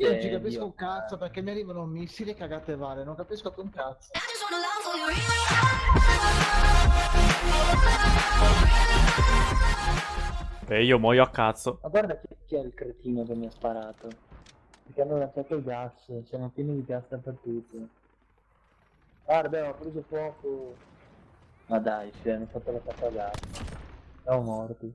Io non ci capisco Dio. un cazzo perché mi arrivano missili e cagate varie, non capisco più un cazzo. E io muoio a cazzo. Ma guarda chi è il cretino che mi ha sparato. Perché hanno lanciato il gas, siamo pieni di gas dappertutto. Guarda, ho preso fuoco. Ma dai, si hanno fatto la caccia a gas. Siamo morti.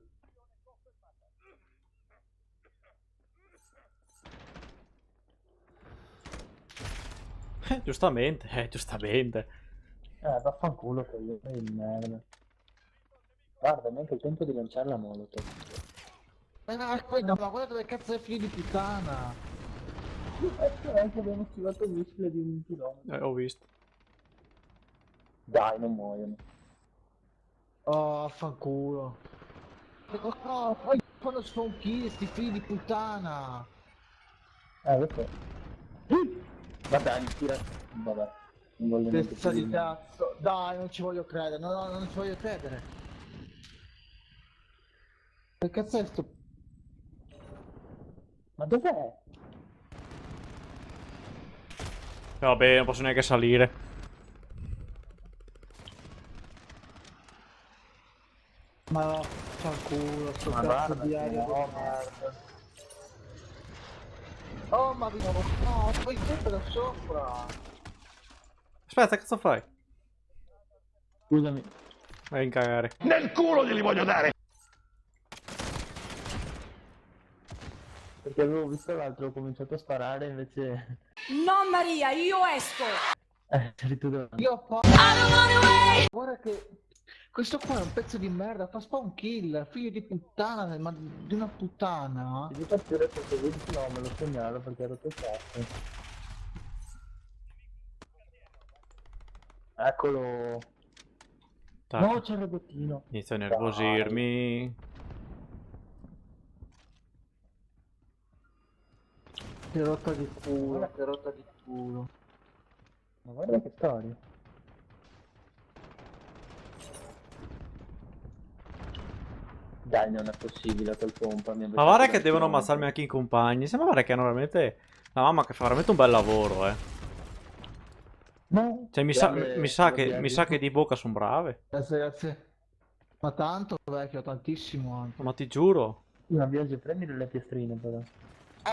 Giustamente, giustamente. Vaffanculo coglione di merda. Guarda, neanche il tempo di lanciare la molotov. Ma guarda dove cazzo è figlio di puttana. Anche abbiamo schivato il missile di un chilometro. Ho visto. Dai, non muoiono. Oh, affanculo. No, poi quando sono kill, sti figli di puttana. Lo so. Vabbè, mi tira. Vabbè. Non voglio neanche Testa più di cazzo. Dai, non ci voglio credere. No, no, non ci voglio credere. Che cazzo è sto... Ma dov'è? Vabbè, non posso neanche salire. Ma affanculo, sto Ma cazzo guarda, di aria di no, merda. Oh, ma vi no, poi sempre da sopra. Aspetta, cazzo fai? Scusami. Vai in cagare. Nel culo glieli voglio dare! Perché avevo visto l'altro, ho cominciato a sparare invece... No Maria, io esco! C'eri tu davanti. Io guarda che questo qua è un pezzo di merda, fa spawn kill, figlio di puttana, ma di una puttana. Se ti faccio vedere questo video, no, me lo segnalo perché ero rotto il cazzo. Eccolo. Tac. No, c'è il robottino. Inizio a nervosirmi. Che rotta di culo, che rotta di culo. Ma guarda che storia. Dai, non è possibile quel pompa. Ma guarda che devono ammazzarmi anche i compagni. Sembra guarda che hanno veramente... La mamma che fa veramente un bel lavoro, No. Cioè, mi sa che di bocca sono brave. Grazie, grazie. Ma tanto vecchio, tantissimo anche. Ma ti giuro. Ma Biagio, prendi le piastrine però.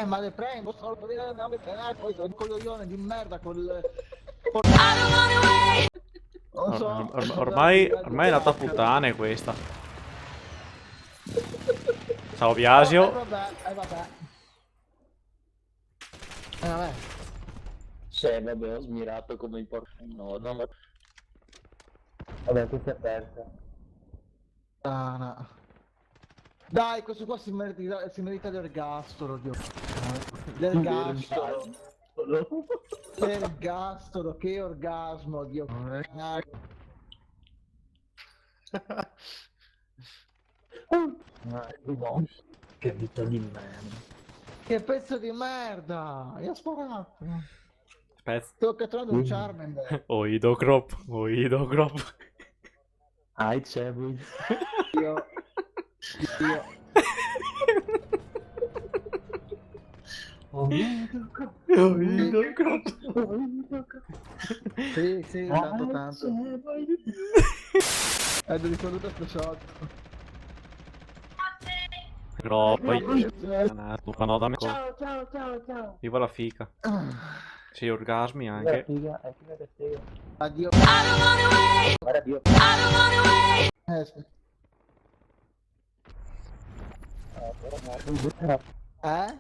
Ma le prendo, solo per dire poi il coglione di merda col... Non so, Ormai è andata a puttane questa. Ciao Biasio. vabbè. Vabbè. Sì, vabbè, ho smirato come il porco. No, no. Vabbè, questa è persa. Ah, no. Dai, questo qua si merita l'ergastolo, Dio. L'ergastolo. L'ergastolo, che orgasmo, Dio. Che vita di merda. Che pezzo di merda! Io ho sparato. Aspetta. Sto catturando un Charmander. Oido crop. Ah, c'è lui. Io... Oido crop. Sì, tanto. È risolvuto sto shot. Crop. No, dammi Ciao. Viva la fica. Sì, orgasmi anche. Figa che figa. Addio. Guarda Dio. Aspetta. Eh?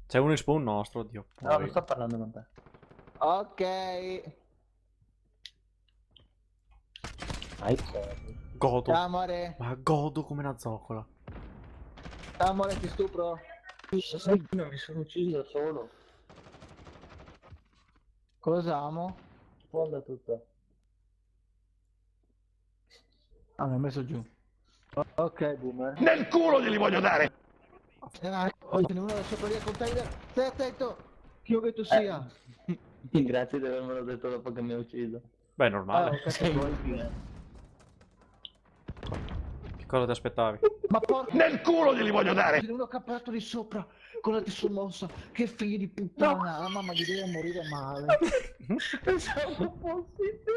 C'è uno in spawn nostro, Dio. No, non sto parlando con te. Ok. Godo. Ciao amore. Ma godo come una zoccola. Ciao amore, ti stupro. Non mi sono ucciso da solo. Cosa amo? Fonda tutto. Ah, mi ha messo giù. Ok, boomer. Nel culo glieli voglio dare! Poi ce n'è uno da sopra lì al container. Stai attento. Chiunque tu sia. Grazie di avermelo detto dopo che mi ha ucciso. Beh, è normale. Ok, poi. Cosa ti aspettavi? Ma porca, Nel culo glieli voglio dare! uno cappotto di sopra con la sommossa. Che figlio di puttana. La mamma gli deve morire male. Pensavo fossi tu.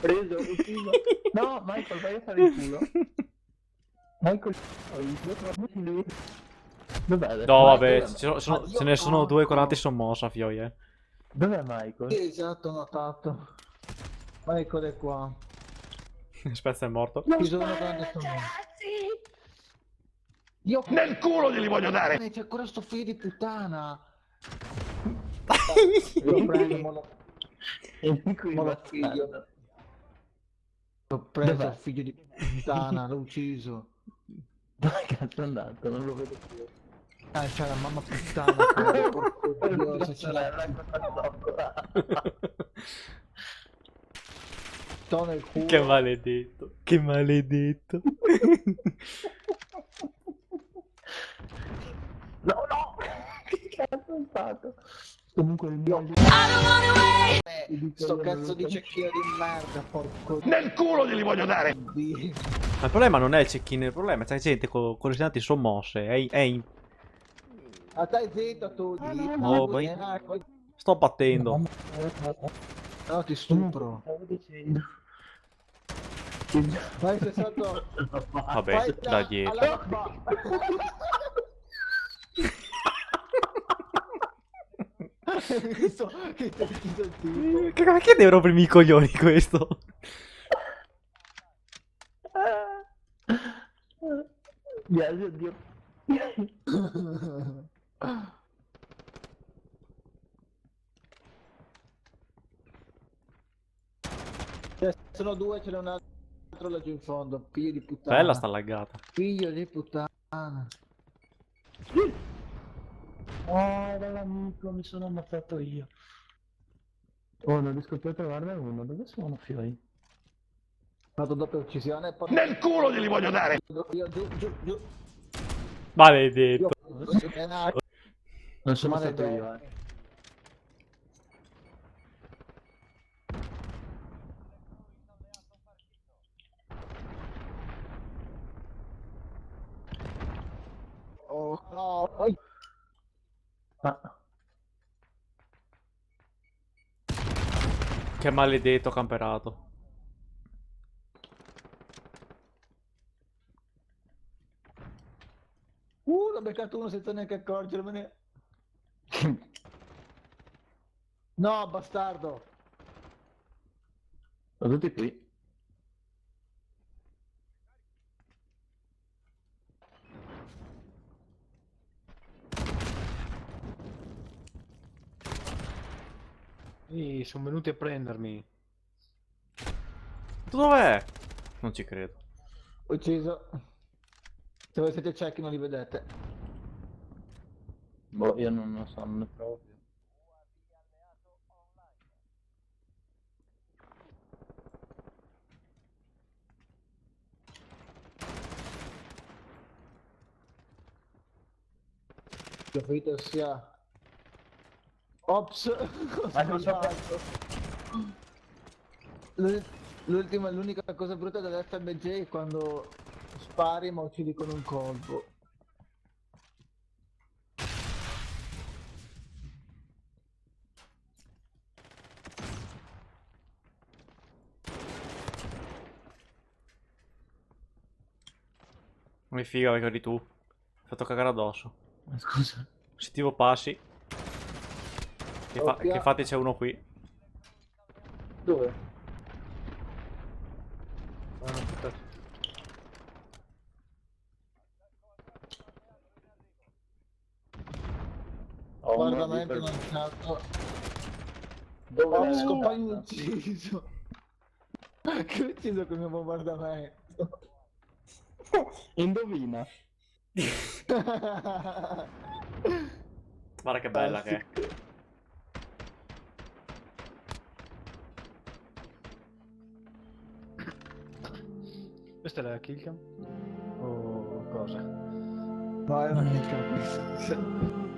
Preso, ucciso. No, Michael, vai a fare il culo. Michael, lui. Dov'è adesso? No, Michael, vabbè, dov'è? ce ne sono due con arti sommossa, fioi, Dov'è Michael? Sì, esatto, ho notato. Ma eccole qua. Spezza è morto. Ci sono grandi sommossa. Io Nel culo glieli voglio dare! c'è ancora sto figlio di puttana. Lo prendo, mo lo figlio. L'ho preso Dov'è? il figlio di puttana, l'ho ucciso. Dove cazzo è andato? Non lo vedo più. Ah, c'è la mamma puttana. Porco Dio, se c'è la sto nel culo. Che maledetto, che maledetto. No, no! Che cazzo è stato? Comunque il mio... Sto cazzo di cecchino di merda, porco Nel culo glieli voglio dare! Dio. Ma il problema non è il cecchino, il problema è che c'è gente con le istanti sommosse. A stai zitto tu, Oh, vai. Sto battendo. No, ti stupro. Stavo dicendo... Vai, sei stato... Vabbè, Vai da dietro. alla babba. Hai visto che ti ha ucciso il tipo? Che deve rompermi i coglioni questo? Grazie a Dio. Sono due, ce n'è un altro laggiù in fondo. Figlio di puttana. Bella sta laggata. Figlio di puttana. Oh, dall'amico, mi sono ammazzato io. Oh, non riesco più a trovarne uno. Dove sono, fioi? Fatto doppia uccisione e poi... Nel culo glieli voglio dare! Io giù. Maledetto. Non sono Maledetto. stato io, eh. Oh, no. Oi. Ah, Che maledetto camperato. L'ho beccato uno senza neanche accorgermene. No, bastardo. sono tutti qui. Sono venuti a prendermi. Tu dov'è? Non ci credo. Ucciso. Se voi siete ciechi non li vedete. Boh, io non lo so, non ne provo più. Preferito sia... Ops! Ho sbagliato. L'unica cosa brutta dell'FMG è quando spari ma uccidi con un colpo. Mi figa perché eri tu. Mi hai fatto cagare addosso. Ma scusa. Sentivo passi. Doppia. Che infatti c'è uno qui. Dove? Ho un Guardamento ordine non certo. Dove Ho l'hai scompagno lasciata? ucciso. Che ho ucciso con il mio bombardamento. Indovina. Guarda che bella che è. Questa è la killcam? O cosa? No, è una chicca questa.